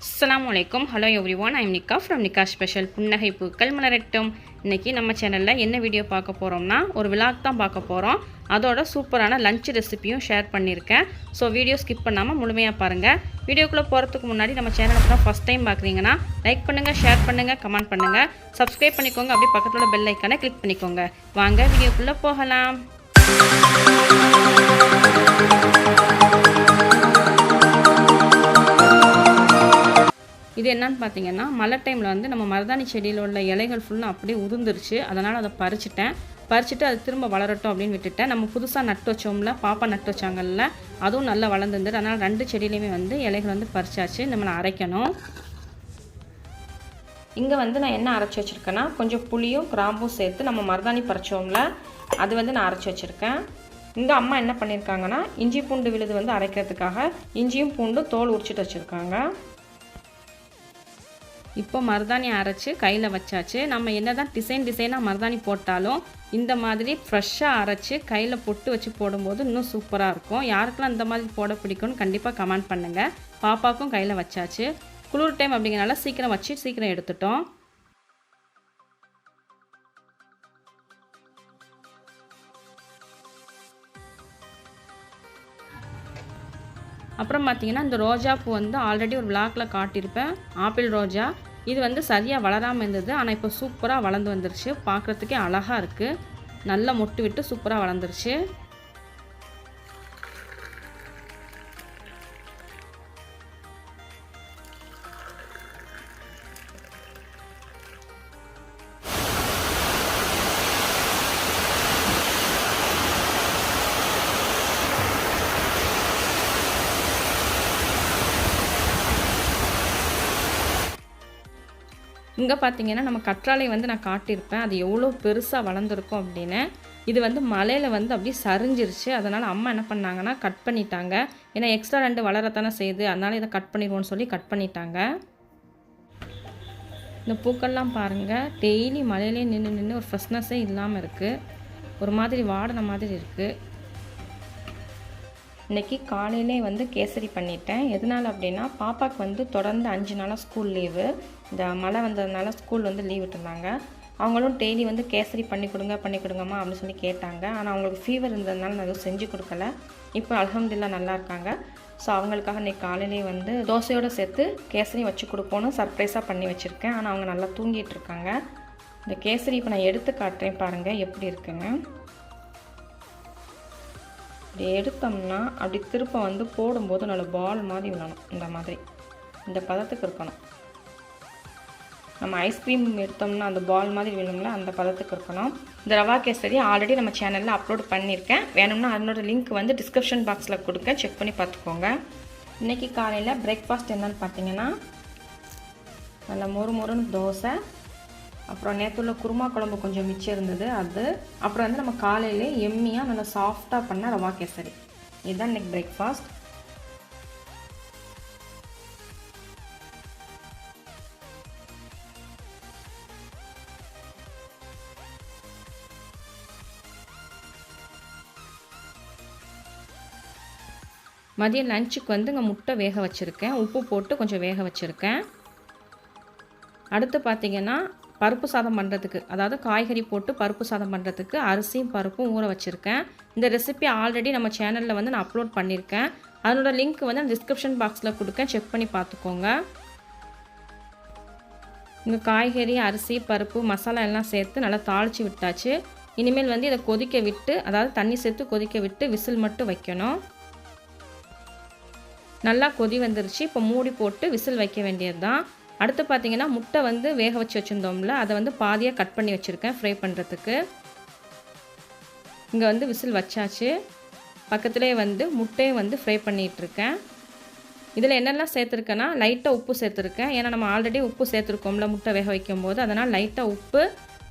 Assalamualaikum. Hello everyone. I am Nika from Nika Special. புன்னகை பூக்கள் மலரட்டும். இன்னைக்கு நம்ம சேனல்ல என்ன வீடியோ பார்க்க போறோம்னா ஒரு vlog தான் பார்க்க போறோம். அதோட சூப்பரான லஞ்ச் ரெசிபியும் ஷேர் பண்ணிருக்கேன். சோ வீடியோ ஸ்கிப் பண்ணாம முழுமையா பாருங்க. வீடியோக்குள்ள போறதுக்கு முன்னாடி நம்ம சேனலை தான் ஃபர்ஸ்ட் டைம் பார்க்கறீங்கனா லைக் பண்ணுங்க, ஷேர் பண்ணுங்க, கமெண்ட் பண்ணுங்க, Subscribe பண்ணிக்கோங்க. அப்படியே பக்கத்துல உள்ள பெல் ஐகானை கிளிக் பண்ணிக்கோங்க. வாங்க வீடியோக்குள்ள போகலாம். இது என்னன்னு பார்த்தீங்கன்னா மழை டைமில் வந்து நம்ம மருதாணி செடியில் உள்ள இலைகள் ஃபுல்லாக அப்படியே உதிர்ந்துருச்சு. அதனால் அதை பறிச்சுட்டு அது திரும்ப வளரட்டும் அப்படின்னு விட்டுட்டேன். நம்ம புதுசாக நட்டு வச்சோம்ல, பாப்பா நட்டு வச்சாங்கல்ல, அதுவும் நல்லா வளர்ந்துருந்தது. அதனால் ரெண்டு செடியிலையுமே வந்து இலைகள் வந்து பறிச்சாச்சு. நம்மளை அரைக்கணும். இங்கே வந்து நான் என்ன அரைச்சி வச்சுருக்கேன்னா கொஞ்சம் புளியும் கிராம்பும் சேர்த்து நம்ம மருதாணி பறிச்சோம்ல, அது வந்து நான் அரைச்சி வச்சுருக்கேன். இங்கே அம்மா என்ன பண்ணியிருக்காங்கன்னா இஞ்சி பூண்டு விழுது வந்து அரைக்கிறதுக்காக இஞ்சியும் பூண்டு தோல் உரிச்சிட்டு வச்சுருக்காங்க. இப்போ மருதாணி அரைச்சி கையில் வச்சாச்சு. நம்ம என்ன தான் டிசைனாக மருதாணி போட்டாலும் இந்த மாதிரி ஃப்ரெஷ்ஷாக அரைச்சி கையில் பொட்டு வச்சு போடும்போது இன்னும் சூப்பராக இருக்கும். யாருக்கெல்லாம் இந்த மாதிரி போட பிடிக்கும்னு கண்டிப்பாக கமெண்ட் பண்ணுங்கள். பாப்பாவுக்கும் கையில் வச்சாச்சு. குளிர் டைம் அப்படிங்கிறனால சீக்கிரம் வச்சு சீக்கிரம் எடுத்துட்டோம். அப்புறம் பார்த்தீங்கன்னா இந்த ரோஜா பூ வந்து ஆல்ரெடி ஒரு விளாக்ல காட்டியிருப்பேன். ஆப்பிள் ரோஜா இது வந்து சரியாக வளராமல் இருந்தது. ஆனால் இப்போ சூப்பராக வளர்ந்து வந்துருச்சு. பார்க்குறதுக்கே அழகாக இருக்குது. நல்லா மொட்டு விட்டு சூப்பராக வளர்ந்துருச்சு. இங்கே பார்த்தீங்கன்னா நம்ம கற்றாழை வந்து நான் காட்டியிருப்பேன். அது எவ்வளோ பெருசாக வளர்ந்துருக்கும் அப்படின்னு. இது வந்து மலையில் வந்து அப்படியே சரிஞ்சிருச்சு. அதனால் அம்மா என்ன பண்ணாங்கன்னா கட் பண்ணிட்டாங்க. ஏன்னா எக்ஸ்ட்ரா 2 வளரத்தானே செய்யுது. அதனால் இதை கட் பண்ணிடுவோன்னு சொல்லி கட் பண்ணிட்டாங்க. இந்த பூக்கள்லாம் பாருங்கள், டெய்லி மலையிலே நின்று ஒரு ஃப்ரெஷ்னஸே இல்லாமல் இருக்குது. ஒரு மாதிரி வாடின மாதிரி இருக்குது. இன்றைக்கி காலையிலே வந்து கேசரி பண்ணிட்டேன். எதனால் அப்படின்னா பாப்பாவுக்கு வந்து தொடர்ந்து 5 நாளாக ஸ்கூல் லீவு. இந்த மழை வந்ததுனால ஸ்கூல் வந்து லீவ் விட்டுருந்தாங்க. அவங்களும் டெய்லி வந்து கேசரி பண்ணி கொடுங்கம்மா அப்படின்னு சொல்லி கேட்டாங்க. ஆனால் அவங்களுக்கு ஃபீவர் இருந்ததுனால நான் எதுவும் செஞ்சு கொடுக்கல. இப்போ அல்ஹம்துலில்லாஹ் நல்லா இருக்காங்க. ஸோ அவங்களுக்காக இன்றைக்கி காலையிலே வந்து தோசையோடு சேர்த்து கேசரி வச்சு கொடுப்போன்னு சர்ப்ரைஸாக பண்ணி வச்சுருக்கேன். ஆனால் அவங்க நல்லா தூங்கிட்டு இருக்காங்க. இந்த கேசரி இப்போ நான் எடுத்து காட்டுறேன், பாருங்கள் எப்படி இருக்குன்னு. இப்படி எடுத்தோம்னா அப்படி திருப்ப வந்து போடும்போது நல்ல பால் மாதிரி விழணும். இந்த மாதிரி இந்த பதத்துக்கு இருக்கணும். நம்ம ஐஸ்கிரீம் எடுத்தோம்னா அந்த பால் மாதிரி விழும்ல, அந்த பதத்துக்கு இருக்கணும். இந்த ரவா கேசரி ஆல்ரெடி நம்ம சேனலில் அப்லோட் பண்ணியிருக்கேன். வேணும்னா அதனோட லிங்க் வந்து டிஸ்கிரிப்ஷன் பாக்ஸில் கொடுக்க, செக் பண்ணி பார்த்துக்கோங்க. இன்றைக்கி காலையில் பிரேக்ஃபாஸ்ட் என்னன்னு பார்த்தீங்கன்னா நல்ல மொறுன்னு தோசை, அப்புறம் நேற்றுள்ள குருமா குழம்பு கொஞ்சம் மிச்சம் இருந்தது அது, அப்புறம் வந்து நம்ம காலையிலே எம்மியாக நல்லா சாஃப்டாக பண்ண ரவா கேசரி. இதுதான் இன்றைக்கி பிரேக்ஃபாஸ்ட். மதியம் லஞ்சுக்கு வந்து இங்கே முட்டை வேக வச்சுருக்கேன். உப்பு போட்டு கொஞ்சம் வேக வச்சுருக்கேன். அடுத்து பார்த்திங்கன்னா பருப்பு சாதம் பண்ணுறதுக்கு, அதாவது காய்கறி போட்டு பருப்பு சாதம் பண்ணுறதுக்கு அரிசியும் பருப்பும் ஊற வச்சுருக்கேன். இந்த ரெசிபி ஆல்ரெடி நம்ம சேனலில் வந்து நான் அப்லோட் பண்ணியிருக்கேன். அதனோட லிங்க் வந்து டிஸ்கிரிப்ஷன் பாக்ஸில் கொடுக்க, செக் பண்ணி பார்த்துக்கோங்க. இங்கே காய்கறி, அரிசி, பருப்பு, மசாலா எல்லாம் சேர்த்து நல்லா தாளித்து விட்டாச்சு. இனிமேல் வந்து இதை கொதிக்க விட்டு, அதாவது தண்ணி சேர்த்து கொதிக்க விட்டு விசில் மட்டும் வைக்கணும். நல்லா கொதி வந்துருச்சு. இப்போ மூடி போட்டு விசில் வைக்க வேண்டியது தான். அடுத்து பார்த்தீங்கன்னா முட்டை வந்து வேக வச்சு வச்சுருந்தோம்ல, அதை வந்து பாதியாக கட் பண்ணி வச்சுருக்கேன் ஃப்ரை பண்ணுறதுக்கு. இங்கே வந்து விசில் வச்சாச்சு. பக்கத்துலேயே வந்து முட்டையை வந்து ஃப்ரை பண்ணிகிட்ருக்கேன். இதில் என்னெல்லாம் சேர்த்துருக்கேன்னா லைட்டாக உப்பு சேர்த்துருக்கேன். ஏன்னா நம்ம ஆல்ரெடி உப்பு சேர்த்துருக்கோம்ல முட்டை வேக வைக்கும் போது. அதனால் லைட்டாக உப்பு,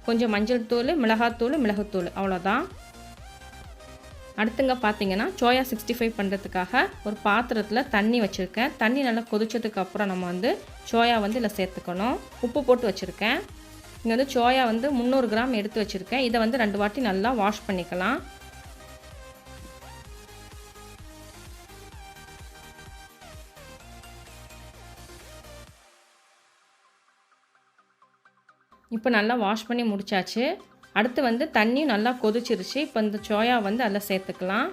கொஞ்சம் மஞ்சள் தூள், மிளகுத்தூள், அவ்வளோதான். அடுத்துங்க பார்த்தீங்கன்னா சோயா 65 பண்ணுறதுக்காக ஒரு பாத்திரத்தில் தண்ணி வச்சுருக்கேன். தண்ணி நல்லா கொதிச்சதுக்கு அப்புறம் நம்ம வந்து சோயா வந்து இதில் சேர்த்துக்கணும். உப்பு போட்டு வச்சுருக்கேன். இங்கே வந்து சோயா வந்து 300 கிராம் எடுத்து வச்சுருக்கேன். இதை வந்து 2 வாட்டி நல்லா வாஷ் பண்ணிக்கலாம். இப்போ நல்லா வாஷ் பண்ணி முடிச்சாச்சு. அடுத்து வந்து தண்ணி நல்லா கொதிச்சிருச்சு. இப்போ இந்த சோயா வந்து அதில் சேர்த்துக்கலாம்.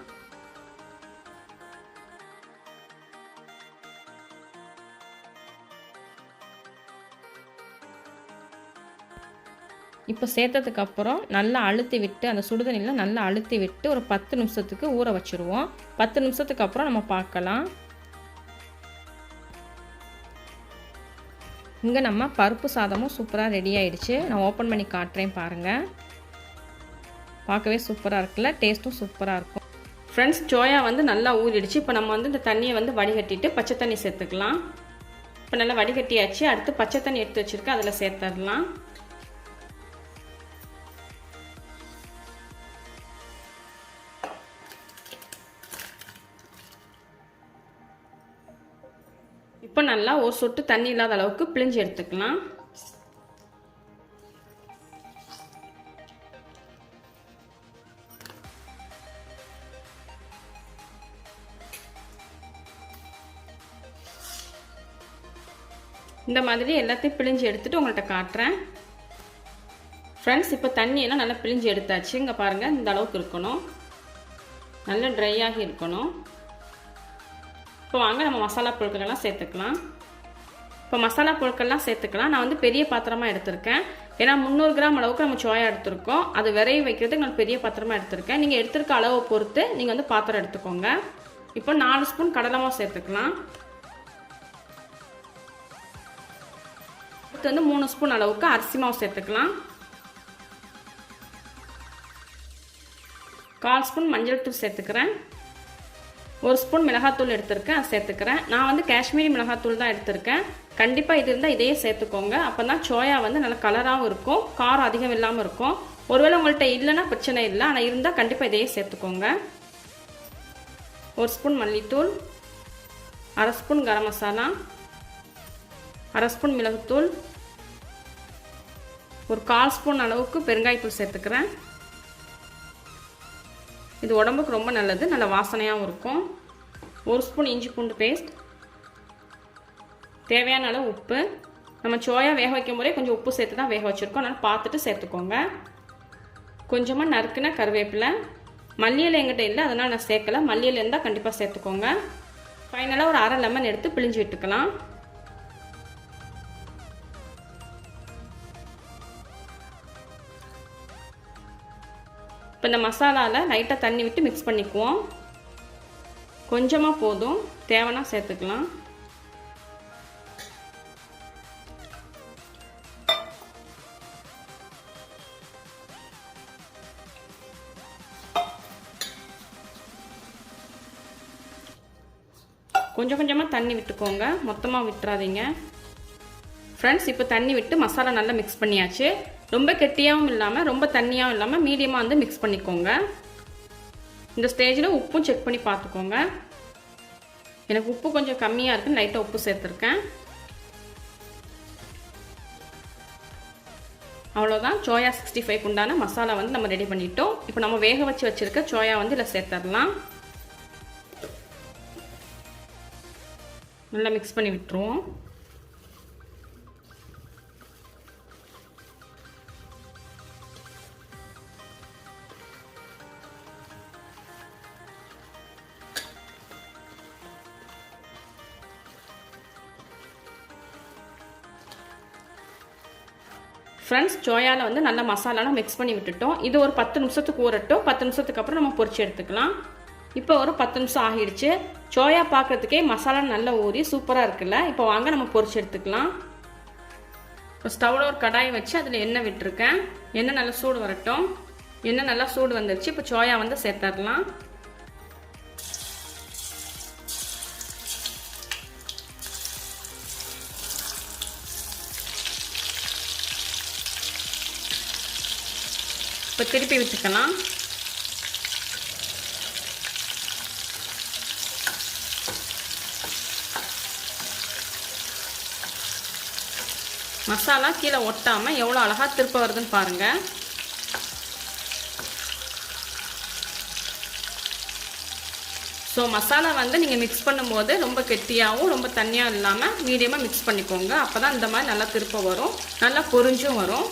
இப்போ சேர்த்ததுக்கப்புறம் நல்லா அழுத்தி விட்டு அந்த சுடுதண்ணியில் நல்லா அழுத்தி விட்டு ஒரு 10 நிமிஷத்துக்கு ஊற வச்சுருவோம். 10 நிமிஷத்துக்கு அப்புறம் நம்ம பார்க்கலாம். இங்கே நம்ம பருப்பு சாதமும் சூப்பராக ரெடி ஆகிடுச்சு. நான் ஓப்பன் பண்ணி காட்டுறேன் பாருங்கள். பார்க்கவே சூப்பராக இருக்குல்ல, டேஸ்ட்டும் சூப்பராக இருக்கும். ஃப்ரெண்ட்ஸ், சோயா வந்து நல்லா ஊறிடுச்சு. இப்போ நம்ம வந்து இந்த தண்ணியை வந்து வடிகட்டிட்டு பச்சை தண்ணி சேர்த்துக்கலாம். இப்போ நல்லா வடிகட்டியாச்சு. அடுத்து பச்சை தண்ணி எடுத்து வச்சுருக்கேன், அதில் சேர்த்துடலாம். இப்போ நல்லா ஒரு சொட்டு தண்ணி இல்லாத அளவுக்கு பிழிஞ்சு எடுத்துக்கலாம். இந்த மாதிரி எல்லாத்தையும் பிழிஞ்சு எடுத்துட்டு உங்கள்கிட்ட காட்டுறேன். ஃப்ரெண்ட்ஸ், இப்போ தண்ணியெல்லாம் நல்லா பிழிஞ்சு எடுத்தாச்சு. இங்கே பாருங்கள், இந்த அளவுக்கு இருக்கணும், நல்லா ட்ரை ஆகி இருக்கணும். இப்போ வாங்க நம்ம மசாலா பொருட்களெல்லாம் சேர்த்துக்கலாம். இப்போ மசாலா பொருட்கள்லாம் சேர்த்துக்கலாம். நான் வந்து பெரிய பாத்திரமாக எடுத்திருக்கேன். ஏன்னா 300 கிராம் அளவுக்கு நம்ம சோயா எடுத்திருக்கோம். அது விரைய வைக்கிறதுக்கு நான் பெரிய பாத்திரமாக எடுத்திருக்கேன். நீங்கள் எடுத்திருக்க அளவை பொறுத்து நீங்கள் வந்து பாத்திரம் எடுத்துக்கோங்க. இப்போ 4 ஸ்பூன் கடலை மாவு சேர்த்துக்கலாம். அடுத்து வந்து 3 ஸ்பூன் அளவுக்கு அரிசி மாவு சேர்த்துக்கலாம். 1/4 ஸ்பூன் மஞ்சள் தூள் சேர்த்துக்கிறேன். 1 ஸ்பூன் மிளகாத்தூள் எடுத்திருக்கேன், அதை சேர்த்துக்கிறேன். நான் வந்து காஷ்மீரி மிளகாத்தூள் தான் எடுத்திருக்கேன். கண்டிப்பாக இது இருந்தால் இதையே சேர்த்துக்கோங்க. அப்போ தான் சோயா வந்து நல்ல கலராகவும் இருக்கும், காரம் அதிகம் இல்லாமல் இருக்கும். ஒருவேளை உங்கள்கிட்ட இல்லைன்னா பிரச்சனை இல்லை, ஆனால் இருந்தால் கண்டிப்பாக இதையே சேர்த்துக்கோங்க. 1 ஸ்பூன் மல்லித்தூள், 1/2 ஸ்பூன் கரம் மசாலா, 1/2 ஸ்பூன் மிளகுத்தூள், ஒரு 1/4 ஸ்பூன் அளவுக்கு பெருங்காயத்தூள் சேர்த்துக்கிறேன். இது உடம்புக்கு ரொம்ப நல்லது, நல்ல வாசனையாகவும் இருக்கும். 1 ஸ்பூன் இஞ்சி பூண்டு பேஸ்ட், தேவையான அளவு உப்பு. நம்ம சோயா வேக வைக்கும் போதே கொஞ்சம் உப்பு சேர்த்து தான் வேக வச்சுருக்கோம், அதனால் பார்த்துட்டு சேர்த்துக்கோங்க. கொஞ்சமாக நறுக்குன கருவேப்பிலை. மல்லி இலை எங்கிட்ட இல்லை, அதனால் நான் சேர்க்கலை. மல்லி இலை இருந்தால் கண்டிப்பாக சேர்த்துக்கோங்க. ஃபைனலாக ஒரு 1/2 லெமன் எடுத்து பிழிஞ்சு விட்டுக்கலாம். இப்போ இந்த மசாலாவில் லைட்டாக தண்ணி விட்டு மிக்ஸ் பண்ணிக்குவோம். கொஞ்சமாக போதும், தேவைன்னா சேர்த்துக்கலாம். கொஞ்சம் கொஞ்சமாக தண்ணி விட்டுக்கோங்க, மொத்தமாக விட்டுறாதீங்க. ஃப்ரெண்ட்ஸ், இப்போ தண்ணி விட்டு மசாலா நல்லா மிக்ஸ் பண்ணியாச்சு. ரொம்ப கெட்டியாகவும் இல்லாமல் ரொம்ப தண்ணியாகவும் இல்லாமல் மீடியமாக வந்து மிக்ஸ் பண்ணிக்கோங்க. இந்த ஸ்டேஜில் உப்பும் செக் பண்ணி பார்த்துக்கோங்க. எனக்கு உப்பு கொஞ்சம் கம்மியாக இருக்குன்னு லைட்டாக உப்பு சேர்த்துருக்கேன். அவ்வளோதான், சோயா 65 உண்டான மசாலா வந்து நம்ம ரெடி பண்ணிட்டோம். இப்போ நம்ம வேக வச்சு வச்சுருக்க சோயா வந்து இதில் சேர்த்துடலாம். நல்லா மிக்ஸ் பண்ணி விட்டுருவோம். ஃப்ரெண்ட்ஸ், சோயாவில் வந்து நல்லா மசாலாலாம் மிக்ஸ் பண்ணி விட்டுட்டோம். இது ஒரு 10 நிமிஷத்துக்கு ஊறட்டும். 10 நிமிஷத்துக்கு அப்புறம் நம்ம பொரிச்சு எடுத்துக்கலாம். இப்போ ஒரு 10 நிமிஷம் ஆகிடுச்சு. சோயா பார்க்குறதுக்கே மசாலா நல்லா ஊறி சூப்பராக இருக்குல்ல. இப்போ வாங்க நம்ம பொரிச்சு எடுத்துக்கலாம். இப்போ ஸ்டவ்வில் ஒரு கடாயை வச்சு அதில் எண்ணெய் விட்டுருக்கேன். எண்ணெய் நல்லா சூடு வரட்டும். எண்ணெய் நல்லா சூடு வந்துருச்சு. இப்போ சோயா வந்து சேர்த்துடலாம். இப்போ திருப்பி விட்டுக்கலாம். மசாலா கீழே ஒட்டாமல் எவ்வளோ அழகாக திருப்ப வருதுன்னு பாருங்கள். ஸோ மசாலா வந்து நீங்கள் மிக்ஸ் பண்ணும்போது ரொம்ப கெட்டியாகவும் ரொம்ப தண்ணியாக இல்லாமல் மீடியமாக மிக்ஸ் பண்ணிக்கோங்க. அப்போ தான் இந்த மாதிரி நல்லா திருப்ப வரும், நல்லா பொரிஞ்சும் வரும்.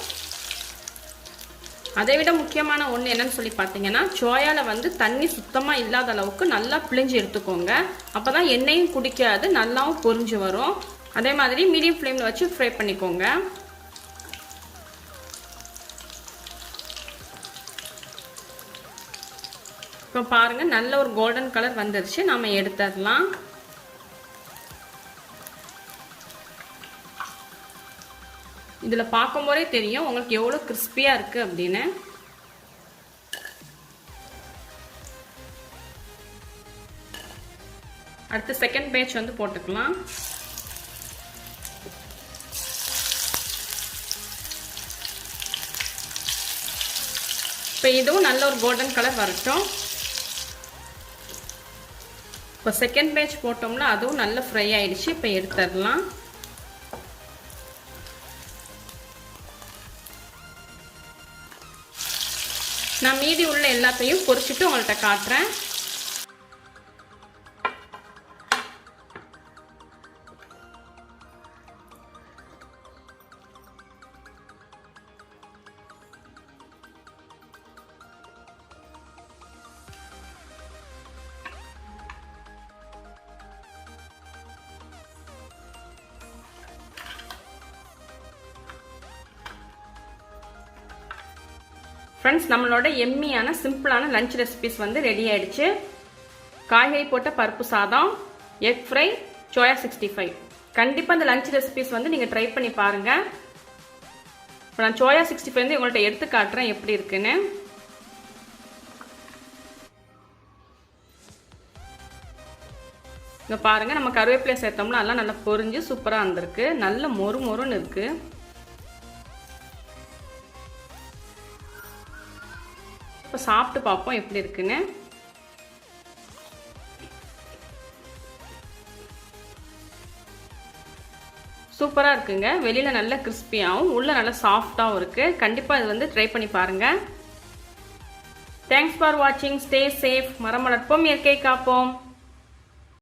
அதை விட முக்கியமான ஒன்று என்னன்னு சொல்லி பார்த்தீங்கன்னா, சோயாவில் வந்து தண்ணி சுத்தமாக இல்லாத அளவுக்கு நல்லா பிழிஞ்சு எடுத்துக்கோங்க. அப்போ தான் எண்ணெயும் குடிக்காது, நல்லாவும் பொரிஞ்சு வரும். அதே மாதிரி மீடியம் ஃப்ளேமில் வச்சு ஃப்ரை பண்ணிக்கோங்க. இப்போ பாருங்கள், நல்ல ஒரு கோல்டன் கலர் வந்துருச்சு. நம்ம எடுத்துடலாம். இதில் பார்க்கும்போதே தெரியும் உங்களுக்கு எவ்வளோ கிறிஸ்பியாக இருக்குது அப்படின்னு. அடுத்து செகண்ட் பேட்ச் வந்து போட்டுக்கலாம். இப்போ இதுவும் நல்ல ஒரு கோல்டன் கலர் வரட்டும். இப்போ செகண்ட் பேட்ச் போட்டோம்னா அதுவும் நல்ல ஃப்ரை ஆயிடுச்சு. இப்போ எடுத்துடலாம். நான் மீதி உள்ள எல்லாத்தையும் பொரிச்சிட்டு உங்கள்கிட்ட காட்டுறேன். ஃப்ரெண்ட்ஸ், நம்மளோட எம்மியான சிம்பிளான லஞ்ச் ரெசிபிஸ் வந்து ரெடி ஆயிடுச்சு. காய்கறி போட்ட பருப்பு சாதம், எக் ஃப்ரை, சோயா 65. கண்டிப்பாக இந்த லஞ்ச் ரெசிபிஸ் வந்து நீங்கள் ட்ரை பண்ணி பாருங்கள். இப்போ நான் சோயா 65 வந்து உங்கள்கிட்ட எடுத்து காட்டுறேன் எப்படி இருக்குன்னு. இங்கே பாருங்கள், நம்ம கருவேப்பிலை சேர்த்தோம்னா அதெல்லாம் நல்லா பொரிஞ்சு சூப்பராக வந்திருக்கு. நல்ல மொறு மொறுன்னு இருக்குது. இப்போ சாப்பிட்டு பார்ப்போம் எப்படி இருக்குன்னு. சூப்பராக இருக்குங்க. வெளியில் நல்ல கிறிஸ்பியாகவும் உள்ள நல்லா சாஃப்டாகவும் இருக்குது. கண்டிப்பாக இது வந்து ட்ரை பண்ணி பாருங்கள். தேங்க்ஸ் ஃபார் வாட்சிங். Stay safe. மரம் வளர்ப்போம், இயற்கை காப்போம்.